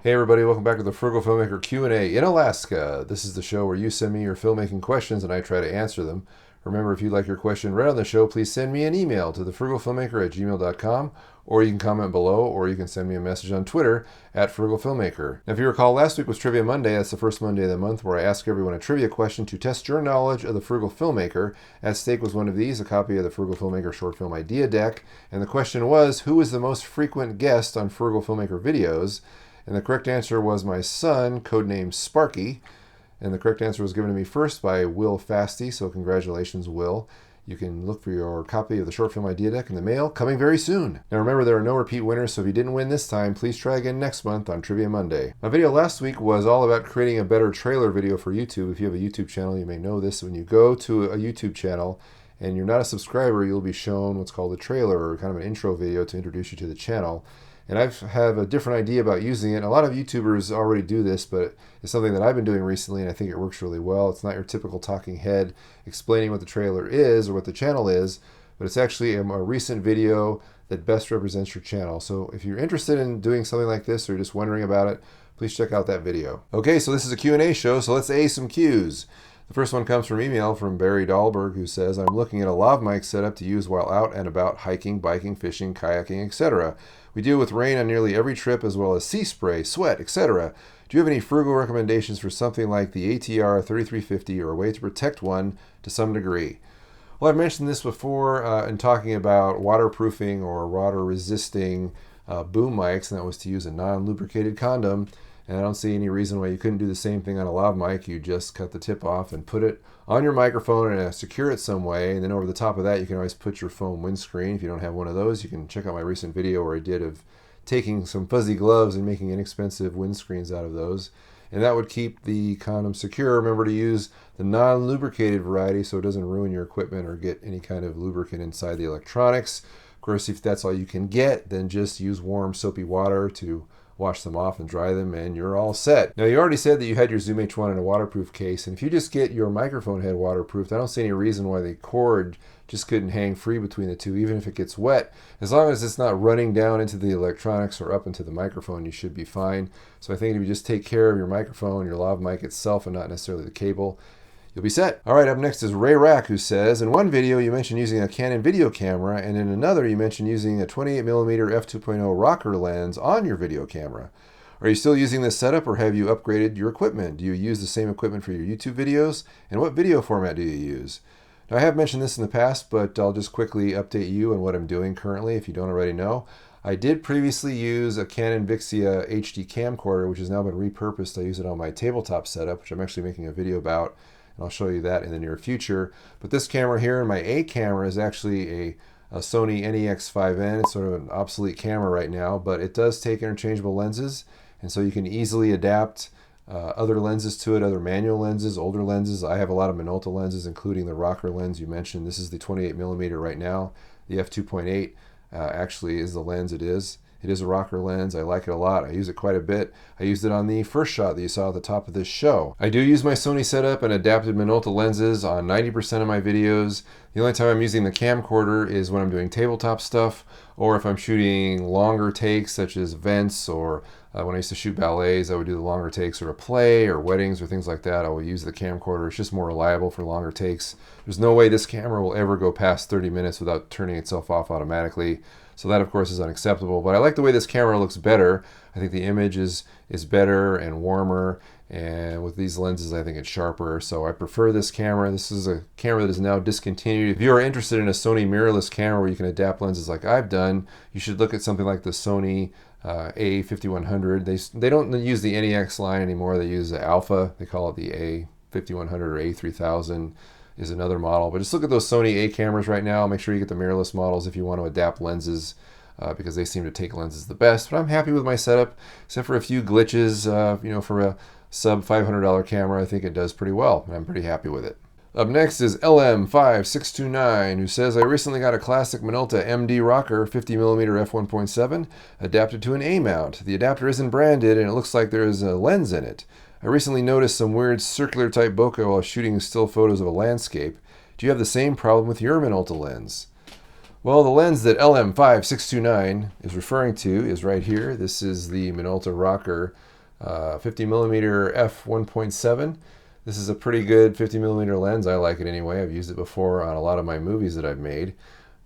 Hey everybody, welcome back to the Frugal Filmmaker Q&A in Alaska. This is the show where you send me your filmmaking questions and I try to answer them. Remember, if you'd like your question read on the show, please send me an email to thefrugalfilmmaker@gmail.com, or you can comment below, or you can send me a message on Twitter @frugalfilmmaker. Now, if you recall, last week was Trivia Monday. That's the first Monday of the month where I ask everyone a trivia question to test your knowledge of the Frugal Filmmaker. At stake was one of these, a copy of the Frugal Filmmaker short film idea deck. And the question was, who is the most frequent guest on Frugal Filmmaker videos? And the correct answer was my son, codenamed Sparky. And the correct answer was given to me first by Will Fastie, so congratulations, Will. You can look for your copy of the short film idea deck in the mail, coming very soon. Now remember, there are no repeat winners, so if you didn't win this time, please try again next month on Trivia Monday. My video last week was all about creating a better trailer video for YouTube. If you have a YouTube channel, you may know this. When you go to a YouTube channel and you're not a subscriber, you'll be shown what's called a trailer, or kind of an intro video to introduce you to the channel. And I have a different idea about using it. A lot of YouTubers already do this, but it's something that I've been doing recently, and I think it works really well. It's not your typical talking head explaining what the trailer is or what the channel is, but it's actually a recent video that best represents your channel. So if you're interested in doing something like this, or you're just wondering about it, please check out that video. Okay, so this is a Q&A show, so let's A some Q's. The first one comes from email from Barry Dahlberg, who says, I'm looking at a lav mic setup to use while out and about hiking, biking, fishing, kayaking, etc. We deal with rain on nearly every trip, as well as sea spray, sweat, etc. Do you have any frugal recommendations for something like the ATR 3350 or a way to protect one to some degree? Well, I've mentioned this before in talking about waterproofing or water resisting boom mics, and that was to use a non-lubricated condom. And I don't see any reason why you couldn't do the same thing on a lav mic. You just cut the tip off and put it on your microphone and secure it some way. And then over the top of that, you can always put your foam windscreen. If you don't have one of those, you can check out my recent video where I did of taking some fuzzy gloves and making inexpensive windscreens out of those. And that would keep the condom secure. Remember to use the non-lubricated variety so it doesn't ruin your equipment or get any kind of lubricant inside the electronics. Of course, if that's all you can get, then just use warm soapy water to wash them off and dry them, and you're all set. Now, you already said that you had your Zoom H1 in a waterproof case, and if you just get your microphone head waterproofed, I don't see any reason why the cord just couldn't hang free between the two, even if it gets wet. As long as it's not running down into the electronics or up into the microphone, you should be fine. So I think if you just take care of your microphone, your lav mic itself, and not necessarily the cable, you'll be set. All right, up next is Ray Rack, who says, in one video you mentioned using a Canon video camera, and in another you mentioned using a 28mm f2.0 rocker lens on your video camera. Are you still using this setup, or have you upgraded your equipment? Do you use the same equipment for your YouTube videos? And what video format do you use? Now, I have mentioned this in the past, but I'll just quickly update you on what I'm doing currently if you don't already know. I did previously use a Canon Vixia HD camcorder, which has now been repurposed. I use it on my tabletop setup, which I'm actually making a video about. And I'll show you that in the near future. But this camera here, and my A camera, is actually a Sony NEX5N. It's sort of an obsolete camera right now, but it does take interchangeable lenses, and so you can easily adapt other lenses to it, other manual lenses, older lenses. I have a lot of Minolta lenses, including the rocker lens you mentioned. This is the 28mm right now. The f2.8 actually is the lens it is. It is a rocker lens. I like it a lot. I use it quite a bit. I used it on the first shot that you saw at the top of this show. I do use my Sony setup and adapted Minolta lenses on 90% of my videos. The only time I'm using the camcorder is when I'm doing tabletop stuff, or if I'm shooting longer takes, such as events, or when I used to shoot ballets, I would do the longer takes, or a play, or weddings, or things like that. I will use the camcorder. It's just more reliable for longer takes. There's no way this camera will ever go past 30 minutes without turning itself off automatically. So that, of course, is unacceptable. But I like the way this camera looks better. I think the image is better and warmer. And with these lenses, I think it's sharper. So I prefer this camera. This is a camera that is now discontinued. If you are interested in a Sony mirrorless camera where you can adapt lenses like I've done, you should look at something like the Sony A5100. They don't use the NEX line anymore. They use the Alpha. They call it the A5100 or A3000. Is another model. But just look at those Sony A cameras right now. Make sure you get the mirrorless models if you want to adapt lenses, because they seem to take lenses the best. But I'm happy with my setup, except for a few glitches. For a sub $500 camera, I think it does pretty well, and I'm pretty happy with it. Up next is LM5629, who says, I recently got a classic Minolta MD rocker 50mm f1.7 adapted to an A mount. The adapter isn't branded, and it looks like there is a lens in it. I recently noticed some weird circular type bokeh while shooting still photos of a landscape. Do you have the same problem with your Minolta lens? Well, the lens that LM5629 is referring to is right here. This is the Minolta rocker 50 millimeter f1.7. This is a pretty good 50 millimeter lens. I like it anyway. I've used it before on a lot of my movies that I've made.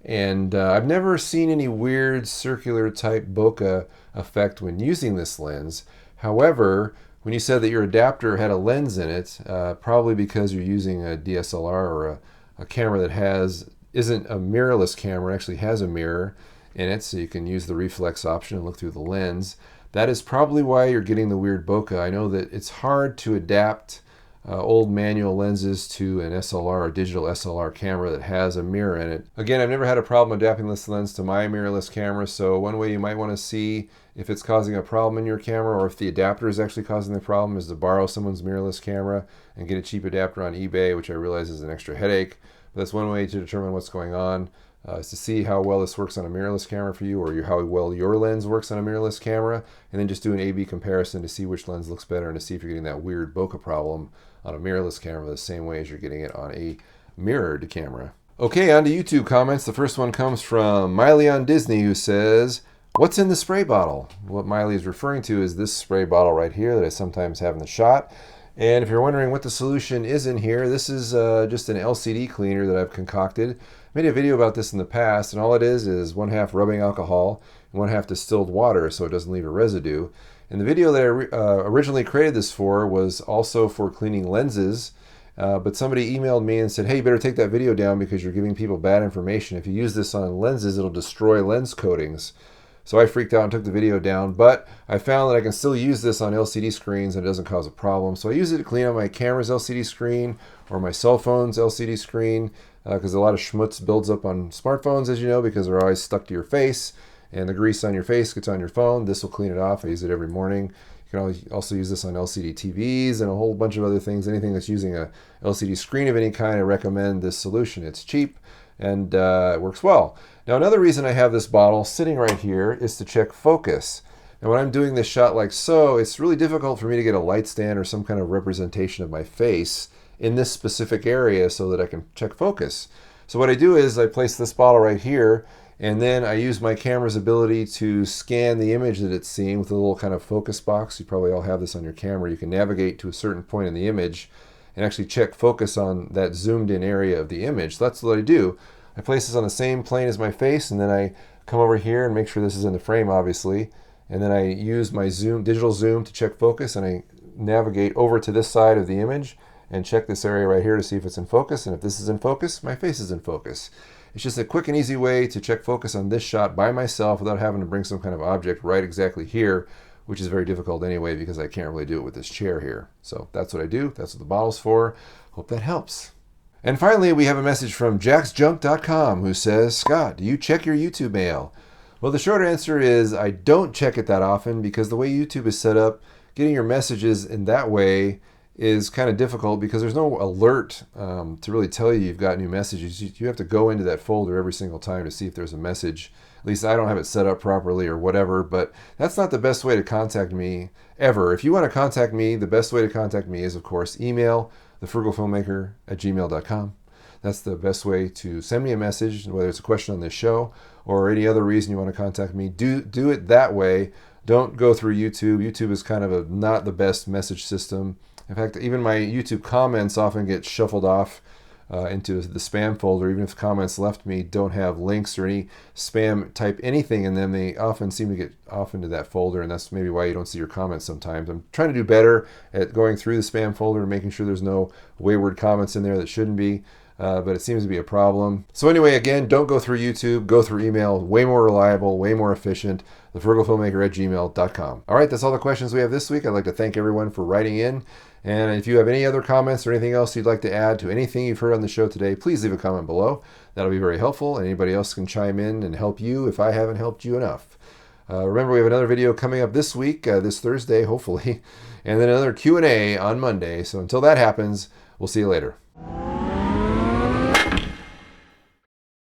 And I've never seen any weird circular type bokeh effect when using this lens. However, when you said that your adapter had a lens in it, probably because you're using a DSLR or a camera that isn't a mirrorless camera, actually has a mirror in it, so you can use the reflex option and look through the lens. That is probably why you're getting the weird bokeh. I know that it's hard to adapt old manual lenses to an SLR, a digital SLR camera that has a mirror in it. Again, I've never had a problem adapting this lens to my mirrorless camera, so one way you might want to see if it's causing a problem in your camera or if the adapter is actually causing the problem is to borrow someone's mirrorless camera and get a cheap adapter on eBay, which I realize is an extra headache. But that's one way to determine what's going on, is to see how well this works on a mirrorless camera for you, or how well your lens works on a mirrorless camera, and then just do an A/B comparison to see which lens looks better and to see if you're getting that weird bokeh problem on a mirrorless camera the same way as you're getting it on a mirrored camera. Okay, on to YouTube comments. The first one comes from Miley on Disney, who says, "What's in the spray bottle?" What Miley is referring to is this spray bottle right here that I sometimes have in the shot. And if you're wondering what the solution is in here, this is just an LCD cleaner that I've concocted. I made a video about this in the past, and all it is 1/2 rubbing alcohol and 1/2 distilled water so it doesn't leave a residue. And the video that I originally created this for was also for cleaning lenses, but somebody emailed me and said, "Hey, you better take that video down because you're giving people bad information. If you use this on lenses, it'll destroy lens coatings." So I freaked out and took the video down, but I found that I can still use this on LCD screens and it doesn't cause a problem. So I use it to clean out my camera's LCD screen or my cell phone's LCD screen, because a lot of schmutz builds up on smartphones, as you know, because they're always stuck to your face, and the grease on your face gets on your phone. This will clean it off. I use it every morning. You can also use this on LCD TVs and a whole bunch of other things. Anything that's using a LCD screen of any kind, I recommend this solution. It's cheap and it works well. Now, another reason I have this bottle sitting right here is to check focus. And when I'm doing this shot like so, it's really difficult for me to get a light stand or some kind of representation of my face in this specific area so that I can check focus. So what I do is I place this bottle right here, and then I use my camera's ability to scan the image that it's seeing with a little kind of focus box. You probably all have this on your camera. You can navigate to a certain point in the image and actually check focus on that zoomed in area of the image. So that's what I do. I place this on the same plane as my face, and then I come over here and make sure this is in the frame, obviously. And then I use my digital zoom to check focus, and I navigate over to this side of the image and check this area right here to see if it's in focus. And if this is in focus, my face is in focus. It's just a quick and easy way to check focus on this shot by myself without having to bring some kind of object right exactly here, which is very difficult anyway because I can't really do it with this chair here. So that's what I do. That's what the bottle's for. Hope that helps. And finally, we have a message from jacksjunk.com who says, "Scott, do you check your YouTube mail?" Well, the short answer is I don't check it that often because the way YouTube is set up, getting your messages in that way is kind of difficult because there's no alert to really tell you you've got new messages. You have to go into that folder every single time to see if there's a message. At least I don't have it set up properly or whatever, but that's not the best way to contact me ever. If you want to contact me, the best way to contact me is, of course, email thefrugalfilmmaker@gmail.com. That's the best way to send me a message, whether it's a question on this show or any other reason you want to contact me. Do it that way. Don't go through YouTube. YouTube is kind of not the best message system. In fact, even my YouTube comments often get shuffled off into the spam folder. Even if comments left me don't have links or any spam type anything in them, they often seem to get off into that folder, and that's maybe why you don't see your comments sometimes. I'm trying to do better at going through the spam folder and making sure there's no wayward comments in there that shouldn't be. But it seems to be a problem. So anyway, again, don't go through YouTube, go through email. Way more reliable, way more efficient. thefrugalfilmmaker@gmail.com. All right, that's all the questions we have this week. I'd like to thank everyone for writing in. And if you have any other comments or anything else you'd like to add to anything you've heard on the show today, please leave a comment below. That'll be very helpful. Anybody else can chime in and help you if I haven't helped you enough. Remember, we have another video coming up this week, this Thursday, hopefully, and then another Q&A on Monday. So until that happens, we'll see you later.